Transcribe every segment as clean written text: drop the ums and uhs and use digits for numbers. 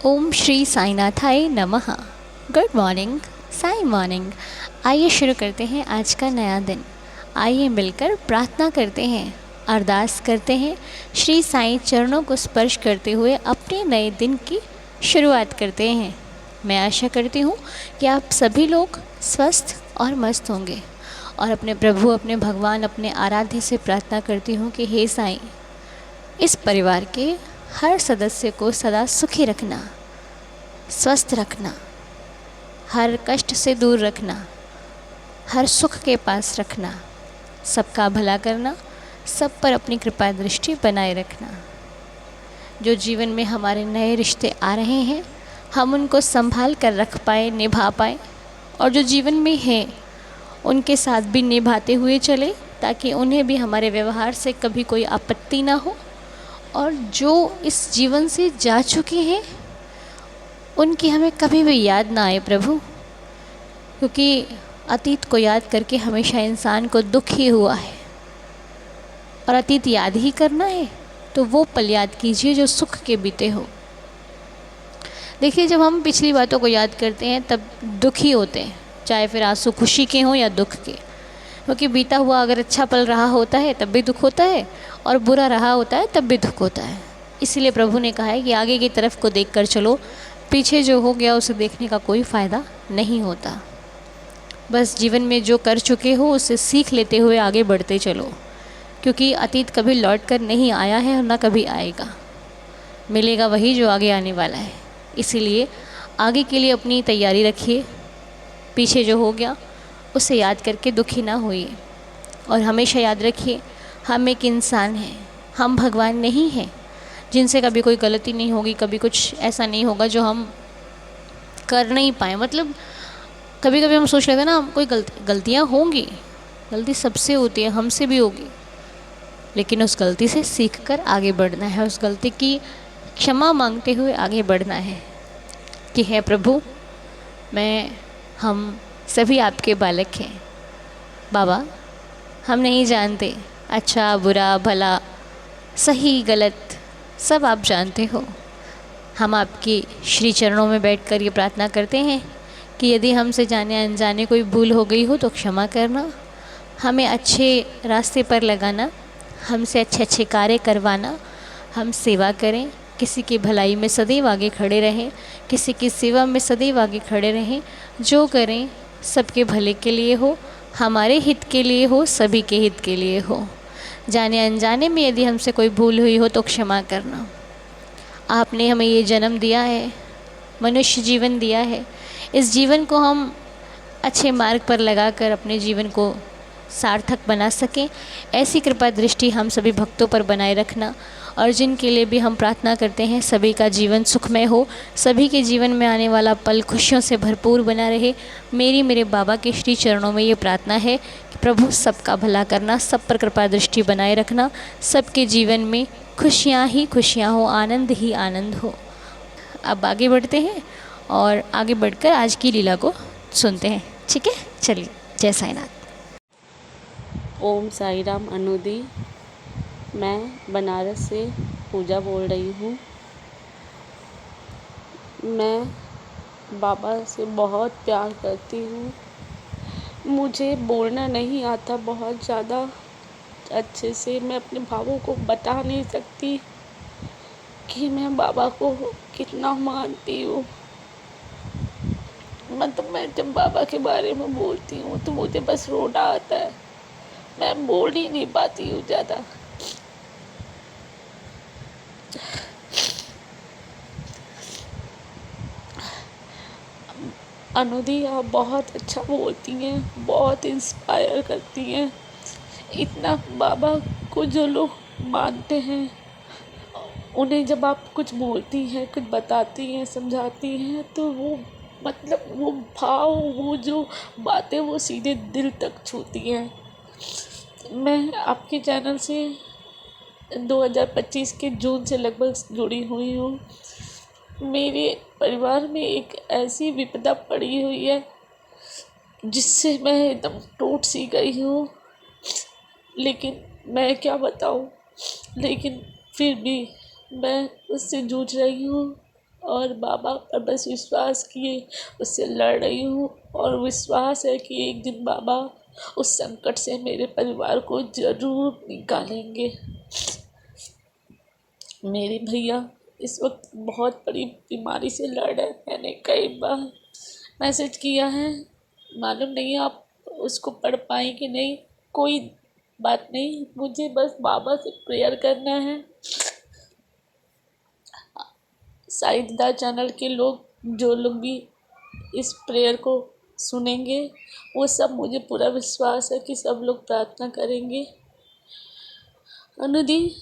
ओम श्री साईनाथाय नमः। Good morning, Sai morning. आइए शुरू करते हैं आज का नया दिन। आइए मिलकर प्रार्थना करते हैं, अरदास करते हैं, श्री साईं चरणों को स्पर्श करते हुए अपने नए दिन की शुरुआत करते हैं। मैं आशा करती हूँ कि आप सभी लोग स्वस्थ और मस्त होंगे और अपने प्रभु, अपने भगवान, अपने आराध्य से प्रार्थना करती हूँ कि हे साईं, इस परिवार के हर सदस्य को सदा सुखी रखना, स्वस्थ रखना, हर कष्ट से दूर रखना, हर सुख के पास रखना, सबका भला करना, सब पर अपनी कृपा दृष्टि बनाए रखना। जो जीवन में हमारे नए रिश्ते आ रहे हैं, हम उनको संभाल कर रख पाए, निभा पाए, और जो जीवन में हैं उनके साथ भी निभाते हुए चले, ताकि उन्हें भी हमारे व्यवहार से कभी कोई आपत्ति ना हो। और जो इस जीवन से जा चुके हैं उनकी हमें कभी भी याद ना आए प्रभु, क्योंकि अतीत को याद करके हमेशा इंसान को दुख ही हुआ है, और अतीत याद ही करना है तो वो पल याद कीजिए जो सुख के बीते हो। देखिए, जब हम पिछली बातों को याद करते हैं तब दुखी होते हैं, चाहे फिर आंसू खुशी के हों या दुख के, क्योंकि बीता हुआ अगर अच्छा पल रहा होता है तब भी दुख होता है, और बुरा रहा होता है तब भी दुख होता है। इसलिए प्रभु ने कहा है कि आगे की तरफ को देख कर चलो, पीछे जो हो गया उसे देखने का कोई फ़ायदा नहीं होता। बस जीवन में जो कर चुके हो उससे सीख लेते हुए आगे बढ़ते चलो, क्योंकि अतीत कभी लौट कर नहीं आया है और ना कभी आएगा। मिलेगा वही जो आगे आने वाला है। इसीलिए आगे के लिए अपनी तैयारी रखिए, पीछे जो हो गया उसे याद करके दुखी ना होइए। और हमेशा याद रखिए, हम एक इंसान हैं, हम भगवान नहीं हैं, जिनसे कभी कोई गलती नहीं होगी, कभी कुछ ऐसा नहीं होगा जो हम कर नहीं पाए। मतलब कभी कभी हम सोच लेते हैं ना, कोई गलतियाँ होंगी, गलती सबसे होती है, हमसे भी होगी, लेकिन उस गलती से सीख कर आगे बढ़ना है, उस गलती की क्षमा मांगते हुए आगे बढ़ना है कि हे प्रभु, हम सभी आपके बालक हैं बाबा। हम नहीं जानते अच्छा बुरा भला सही गलत, सब आप जानते हो। हम आपके श्री चरणों में बैठकर ये प्रार्थना करते हैं कि यदि हमसे जाने अनजाने कोई भूल हो गई हो तो क्षमा करना, हमें अच्छे रास्ते पर लगाना, हमसे अच्छे अच्छे कार्य करवाना, हम सेवा करें, किसी की भलाई में सदैव आगे खड़े रहें, किसी की सेवा में सदैव आगे खड़े रहें। जो करें सबके भले के लिए हो, हमारे हित के लिए हो, सभी के हित के लिए हो। जाने अनजाने में यदि हमसे कोई भूल हुई हो तो क्षमा करना। आपने हमें ये जन्म दिया है, मनुष्य जीवन दिया है, इस जीवन को हम अच्छे मार्ग पर लगाकर अपने जीवन को सार्थक बना सकें, ऐसी कृपा दृष्टि हम सभी भक्तों पर बनाए रखना। और जिनके लिए भी हम प्रार्थना करते हैं, सभी का जीवन सुखमय हो, सभी के जीवन में आने वाला पल खुशियों से भरपूर बना रहे। मेरे बाबा के श्री चरणों में ये प्रार्थना है कि प्रभु सबका भला करना, सब पर कृपा दृष्टि बनाए रखना, सबके जीवन में खुशियाँ ही खुशियाँ हो, आनंद ही आनंद हो। अब आगे बढ़ते हैं और आगे बढ़कर आज की लीला को सुनते हैं, ठीक है? चलिए, जय साईनाथ। ओम साई राम अनुदी। मैं बनारस से पूजा बोल रही हूँ। मैं बाबा से बहुत प्यार करती हूँ। मुझे बोलना नहीं आता बहुत ज़्यादा अच्छे से, मैं अपने भावों को बता नहीं सकती कि मैं बाबा को कितना मानती हूँ। मतलब मैं जब बाबा के बारे में बोलती हूँ तो मुझे बस रोना आता है, मैं बोल ही नहीं पाती हूँ ज़्यादा। अनुदी, आप बहुत अच्छा बोलती हैं, बहुत इंस्पायर करती हैं। इतना बाबा को जो लोग मानते हैं, उन्हें जब आप कुछ बोलती हैं, कुछ बताती हैं, समझाती हैं, तो वो मतलब वो भाव, वो जो बातें, वो सीधे दिल तक छूती हैं। मैं आपके चैनल से 2025 के जून से लगभग जुड़ी हुई हूँ। मेरे परिवार में एक ऐसी विपदा पड़ी हुई है जिससे मैं एकदम टूट सी गई हूँ, लेकिन मैं क्या बताऊँ, लेकिन फिर भी मैं उससे जूझ रही हूँ। और बाबा पर बस विश्वास किए उससे लड़ रही हूँ, और विश्वास है कि एक दिन बाबा उस संकट से मेरे परिवार को ज़रूर निकालेंगे। मेरे भैया इस वक्त बहुत बड़ी बीमारी से लड़ रहे हैं। मैंने कई बार मैसेज किया है, मालूम नहीं आप उसको पढ़ पाए कि नहीं। कोई बात नहीं, मुझे बस बाबा से प्रेयर करना है। साइदा चैनल के लोग जो लोग भी इस प्रेयर को सुनेंगे, वो सब, मुझे पूरा विश्वास है कि सब लोग प्रार्थना करेंगे। अनुदी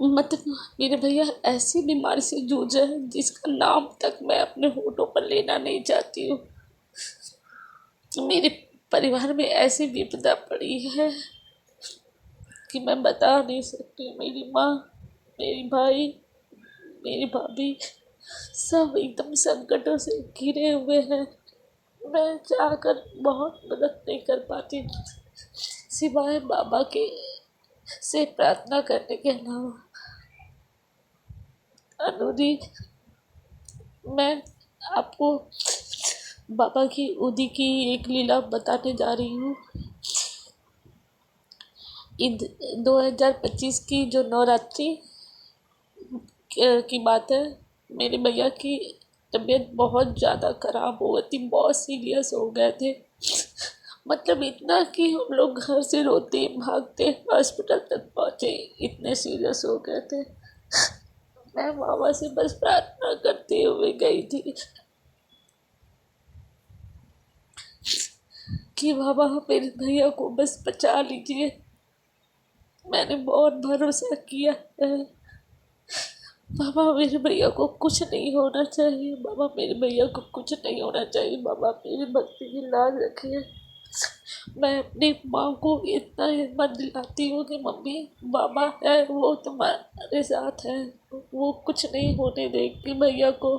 मतलब मेरे भैया ऐसी बीमारी से जूझ रहे हैं जिसका नाम तक मैं अपने होठों पर लेना नहीं चाहती हूँ। मेरे परिवार में ऐसी विपदा पड़ी है कि मैं बता नहीं सकती। मेरी माँ, मेरी भाई, मेरी भाभी सब एकदम संकटों से घिरे हुए हैं। मैं चाहकर बहुत मदद नहीं कर पाती सिवाय बाबा के से प्रार्थना करने के अलावा। अनुदी मैं आपको बाबा की उदी की एक लीला बताने जा रही हूँ। 2025 की जो नवरात्रि की बात है। मेरे भैया की तबीयत बहुत ज़्यादा ख़राब हो गई थी, बहुत सीरियस हो गए थे। मतलब इतना कि हम लोग घर से रोते भागते हॉस्पिटल तक पहुँचे, इतने सीरियस हो गए थे। मैं बाबा से बस प्रार्थना करते हुए गई थी कि बाबा मेरे भैया को बस बचा लीजिए। मैंने बहुत भरोसा किया है। बाबा मेरे भैया को कुछ नहीं होना चाहिए, बाबा मेरे भैया को कुछ नहीं होना चाहिए। बाबा मेरी भक्ति की लाज रखिए। मैं अपनी माँ को इतना हिम्मत दिलाती हूँ कि मम्मी बाबा है, वो तुम्हारे साथ है, वो कुछ नहीं होने देंगे भैया को।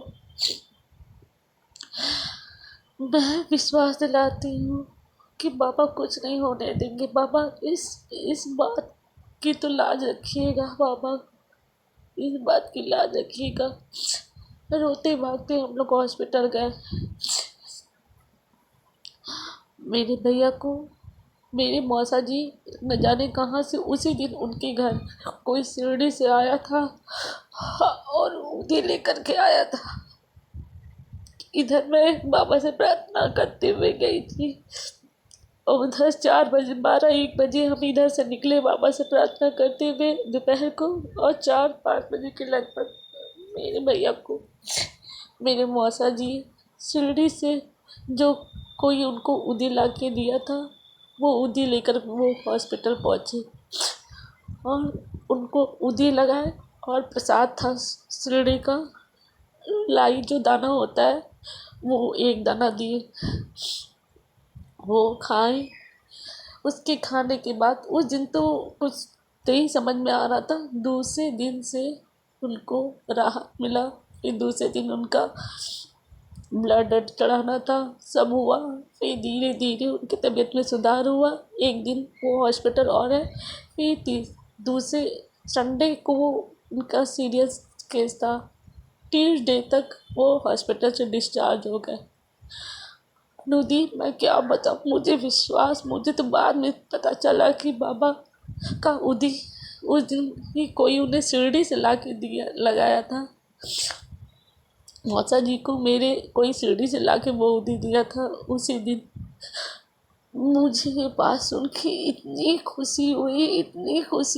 मैं विश्वास दिलाती हूँ कि बाबा कुछ नहीं होने देंगे। बाबा इस बात की तो लाज रखिएगा, बाबा इस बात की लाज रखिएगा। रोते भागते हम लोग हॉस्पिटल गए। मेरे भैया को मेरे मौसा जी न जाने कहाँ से उसी दिन उनके घर कोई शिरडी से आया था और उन्हें लेकर के आया था। इधर मैं बाबा से प्रार्थना करते हुए गई थी, और उधर 4 बजे 12-1 बजे हम इधर से निकले बाबा से प्रार्थना करते हुए दोपहर को, और 4-5 बजे के लगभग मेरे भैया को मेरे मौसा जी शिरडी से जो कोई उनको उदी ला के दिया था, वो उदी लेकर वो हॉस्पिटल पहुँचे और उनको उदी लगाए और प्रसाद था शिरडी का, लाई जो दाना होता है वो 1 दाना दिए, वो खाए। उसके खाने के बाद उस दिन तो कुछ नहीं समझ में आ रहा था, दूसरे दिन से उनको राहत मिला। फिर दूसरे दिन उनका ब्लड चढ़ाना था, सब हुआ। फिर धीरे धीरे उनकी तबीयत में सुधार हुआ। एक दिन वो हॉस्पिटल और है। फिर दूसरे संडे को वो उनका सीरियस केस था। ट्यूसडे तक वो हॉस्पिटल से डिस्चार्ज हो गए। नूदी मैं क्या बताऊँ, मुझे तो बाद में पता चला कि बाबा का उदी उस दिन ही कोई उन्हें शिरडी से ला के दिया लगाया था। मौसा जी को मेरे कोई शिरडी से ला के वो उदी दिया था उसी दिन। मुझे ये बात सुन के इतनी खुशी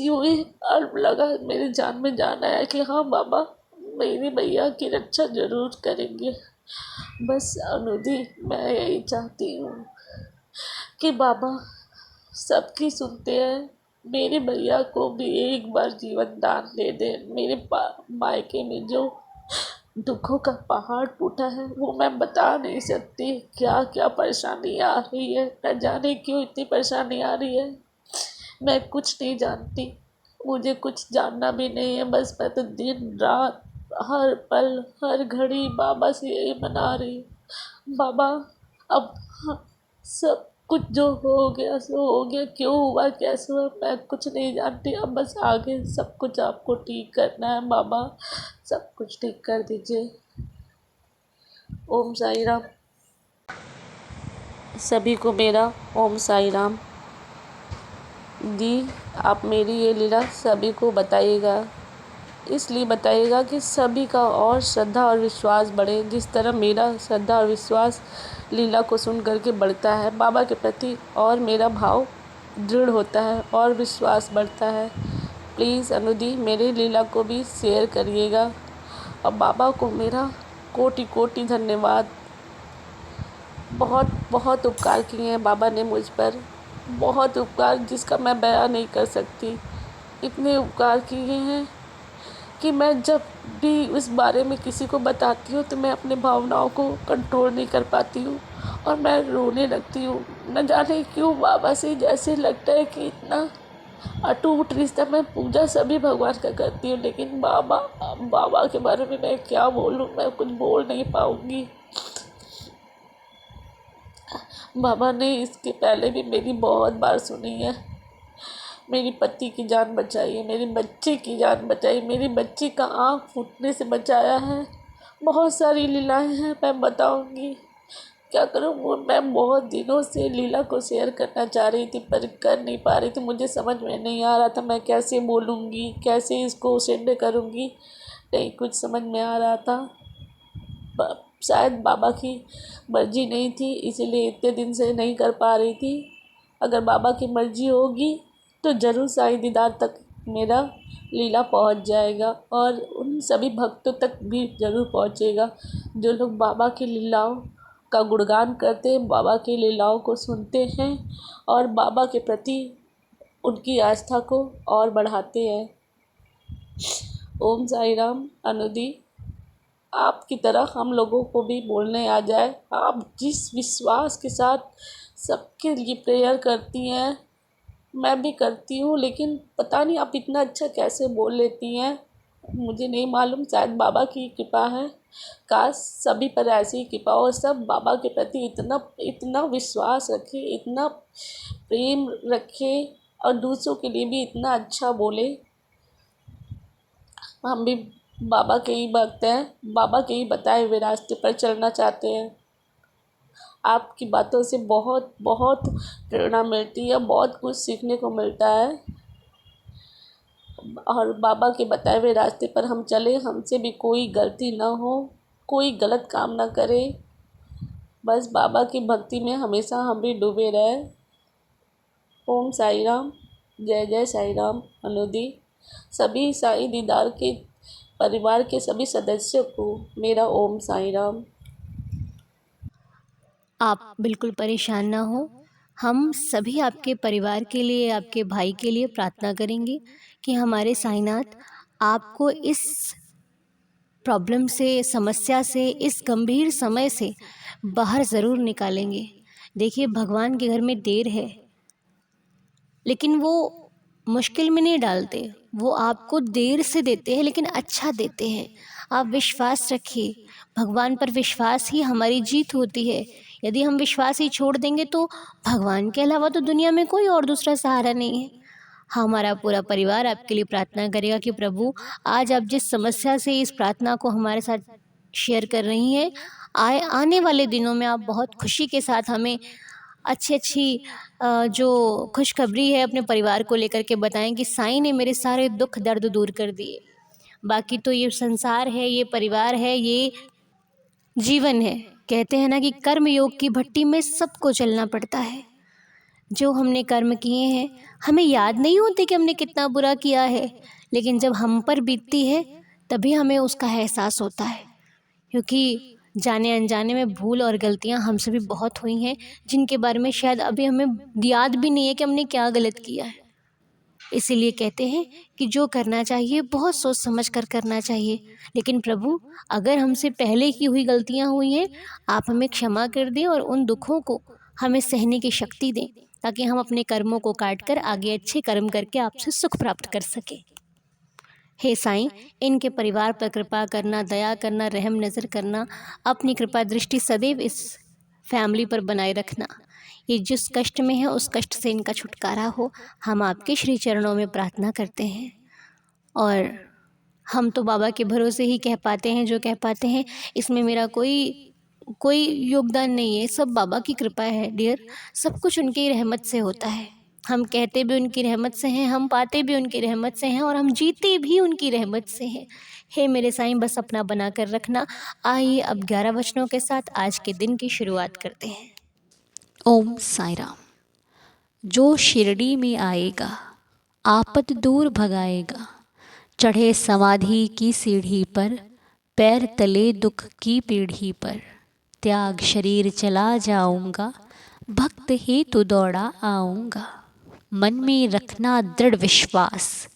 हुई और लगा मेरे जान में जान आया कि हाँ बाबा मेरे भैया की रक्षा ज़रूर करेंगे। बस अनुदी मैं यही चाहती हूँ कि बाबा सबकी सुनते हैं, मेरे भैया को भी एक बार जीवन दान दे दे। मेरे मायके में जो दुखों का पहाड़ टूटा है वो मैं बता नहीं सकती। क्या क्या परेशानी आ रही है, न जाने क्यों इतनी परेशानी आ रही है। मैं कुछ नहीं जानती, मुझे कुछ जानना भी नहीं है। बस मैं तो दिन रात हर पल हर घड़ी बाबा से यही मना रही हूँ, बाबा अब सब कुछ जो हो गया सो हो गया, क्यों हुआ कैसे हुआ मैं कुछ नहीं जानती। अब बस आगे सब कुछ आपको ठीक करना है बाबा, सब कुछ ठीक कर दीजिए। ओम साई राम। सभी को मेरा ओम साई राम। दी, आप मेरी ये लीला सभी को बताइएगा, इसलिए बताइएगा कि सभी का और श्रद्धा और विश्वास बढ़े, जिस तरह मेरा श्रद्धा और विश्वास लीला को सुन करके बढ़ता है बाबा के प्रति, और मेरा भाव दृढ़ होता है और विश्वास बढ़ता है। प्लीज़ अनुदी मेरी लीला को भी शेयर करिएगा। और बाबा को मेरा कोटि कोटि धन्यवाद। बहुत बहुत उपकार किए हैं बाबा ने मुझ पर, बहुत उपकार जिसका मैं बयान नहीं कर सकती। इतने उपकार किए हैं कि मैं जब भी उस बारे में किसी को बताती हूँ तो मैं अपने भावनाओं को कंट्रोल नहीं कर पाती हूँ और मैं रोने लगती हूँ। न जाने क्यों बाबा से जैसे लगता है कि इतना अटूट रिश्ता। मैं पूजा सभी भगवान का करती हूँ, लेकिन बाबा बाबा के बारे में मैं क्या बोलूँ, मैं कुछ बोल नहीं पाऊँगी। बाबा ने इसके पहले भी मेरी बहुत बार सुनी है। मेरी पति की जान बचाई है, मेरे बच्चे की जान बचाई, मेरी बच्ची का आँख फूटने से बचाया है। बहुत सारी लीलाएं हैं, मैं बताऊंगी। क्या करूं, मैं बहुत दिनों से लीला को शेयर करना चाह रही थी पर कर नहीं पा रही थी। मुझे समझ में नहीं आ रहा था मैं कैसे बोलूँगी, कैसे इसको सेंड करूँगी, नहीं कुछ समझ में आ रहा था। शायद बाबा की मर्जी नहीं थी, इसीलिए इतने दिन से नहीं कर पा रही थी। अगर बाबा की मर्जी होगी तो ज़रूर साईं दीदार तक मेरा लीला पहुंच जाएगा और उन सभी भक्तों तक भी ज़रूर पहुंचेगा जो लोग बाबा की लीलाओं का गुणगान करते हैं, बाबा की लीलाओं को सुनते हैं और बाबा के प्रति उनकी आस्था को और बढ़ाते हैं। ओम साई राम। अनुदी, आपकी तरह हम लोगों को भी बोलने आ जाए। आप जिस विश्वास के साथ सबके लिए प्रेयर करती हैं, मैं भी करती हूँ, लेकिन पता नहीं आप इतना अच्छा कैसे बोल लेती हैं, मुझे नहीं मालूम। शायद बाबा की कृपा है। काश सभी पर ऐसी कृपा हो, सब बाबा के प्रति इतना इतना विश्वास रखें, इतना प्रेम रखें और दूसरों के लिए भी इतना अच्छा बोले। हम भी बाबा के ही भक्त हैं, बाबा के ही बताए हुए रास्ते पर चलना चाहते हैं। आपकी बातों से बहुत बहुत प्रेरणा मिलती है, बहुत कुछ सीखने को मिलता है और बाबा के बताए हुए रास्ते पर हम चले, हमसे भी कोई गलती ना हो, कोई गलत काम ना करे, बस बाबा की भक्ति में हमेशा हम भी डूबे रहे। ओम साई राम। जय जय साई राम। अनुदी, सभी साई दीदार के परिवार के सभी सदस्यों को मेरा ओम साई राम। आप बिल्कुल परेशान ना हो, हम सभी आपके परिवार के लिए, आपके भाई के लिए प्रार्थना करेंगे कि हमारे साईनाथ आपको इस प्रॉब्लम से, समस्या से, इस गंभीर समय से बाहर ज़रूर निकालेंगे। देखिए, भगवान के घर में देर है, लेकिन वो मुश्किल में नहीं डालते, वो आपको देर से देते हैं लेकिन अच्छा देते हैं। आप विश्वास रखिए, भगवान पर विश्वास ही हमारी जीत होती है। यदि हम विश्वास ही छोड़ देंगे तो भगवान के अलावा तो दुनिया में कोई और दूसरा सहारा नहीं है। हमारा पूरा परिवार आपके लिए प्रार्थना करेगा कि प्रभु, आज आप जिस समस्या से इस प्रार्थना को हमारे साथ शेयर कर रही हैं, आने वाले दिनों में आप बहुत खुशी के साथ हमें अच्छी अच्छी जो खुशखबरी है अपने परिवार को लेकर के बताएं कि साईं ने मेरे सारे दुख दर्द दूर कर दिए। बाकी तो ये संसार है, ये परिवार है, ये जीवन है। कहते हैं ना कि कर्म योग की भट्टी में सबको चलना पड़ता है। जो हमने कर्म किए हैं, हमें याद नहीं होती कि हमने कितना बुरा किया है, लेकिन जब हम पर बीतती है तभी हमें उसका एहसास होता है। क्योंकि जाने अनजाने में भूल और गलतियां हमसे भी बहुत हुई हैं, जिनके बारे में शायद अभी हमें याद भी नहीं है कि हमने क्या गलत किया है। इसीलिए कहते हैं कि जो करना चाहिए बहुत सोच समझ कर करना चाहिए। लेकिन प्रभु, अगर हमसे पहले की हुई गलतियां हुई हैं, आप हमें क्षमा कर दें और उन दुखों को हमें सहने की शक्ति दें, ताकि हम अपने कर्मों को काट कर आगे अच्छे कर्म करके आपसे सुख प्राप्त कर सकें। हे साईं, इनके परिवार पर कृपा करना, दया करना, रहम नज़र करना, अपनी कृपा दृष्टि सदैव इस फैमिली पर बनाए रखना। ये जिस कष्ट में है उस कष्ट से इनका छुटकारा हो, हम आपके श्री चरणों में प्रार्थना करते हैं। और हम तो बाबा के भरोसे ही कह पाते हैं जो कह पाते हैं, इसमें मेरा कोई योगदान नहीं है, सब बाबा की कृपा है डियर। सब कुछ उनकी रहमत से होता है। हम कहते भी उनकी रहमत से हैं, हम पाते भी उनकी रहमत से हैं, और हम जीते भी उनकी रहमत से हैं। हे मेरे साईं, बस अपना बना कर रखना। आइए अब 11 वचनों के साथ आज के दिन की शुरुआत करते हैं। ओम साई राम। जो शिरडी में आएगा आपद दूर भगाएगा, चढ़े समाधि की सीढ़ी पर, पैर तले दुख की पीढ़ी पर, त्याग शरीर चला जाऊंगा, भक्त ही तो दौड़ा आऊंगा। मन में रखना दृढ़ विश्वास,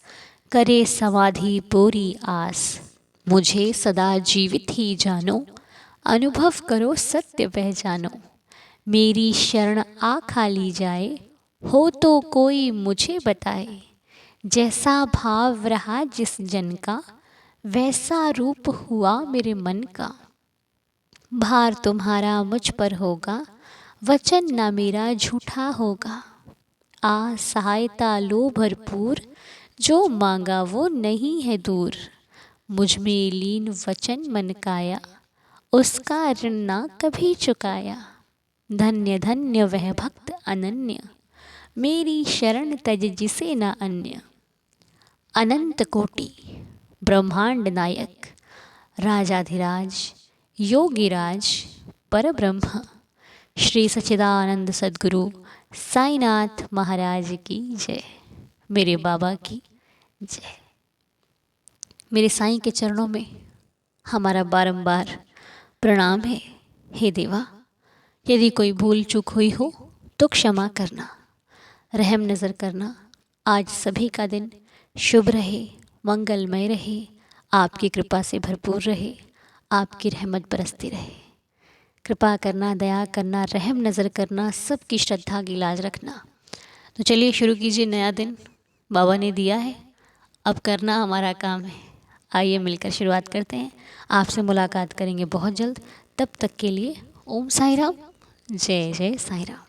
करे समाधि पूरी आस। मुझे सदा जीवित ही जानो, अनुभव करो सत्य पहचानो। मेरी शरण आ खाली जाए, हो तो कोई मुझे बताए। जैसा भाव रहा जिस जन का, वैसा रूप हुआ मेरे मन का। भार तुम्हारा मुझ पर होगा, वचन ना मेरा झूठा होगा। आ सहायता लो भरपूर, जो मांगा वो नहीं है दूर। मुझ में लीन वचन मन काया, उसका ऋण ना कभी चुकाया। धन्य धन्य वह भक्त अनन्य, मेरी शरण तज जिसे न अन्य। अनंत कोटि ब्रह्मांड नायक, राजाधिराज योगिराज परब्रह्म, श्री सच्चिदानंद सद्गुरु साईनाथ महाराज की जय। मेरे बाबा की जय। मेरे साईं के चरणों में हमारा बारंबार प्रणाम है। हे देवा, यदि कोई भूल चूक हुई हो तो क्षमा करना, रहम नज़र करना। आज सभी का दिन शुभ रहे, मंगलमय रहे, आपकी कृपा से भरपूर रहे, आपकी रहमत बरसती रहे। कृपा करना, दया करना, रहम नज़र करना, सबकी श्रद्धा की लाज रखना। तो चलिए शुरू कीजिए, नया दिन बाबा ने दिया है, अब करना हमारा काम है। आइए मिलकर शुरुआत करते हैं। आपसे मुलाकात करेंगे बहुत जल्द। तब तक के लिए ओम साई राम, जय जय साई राम।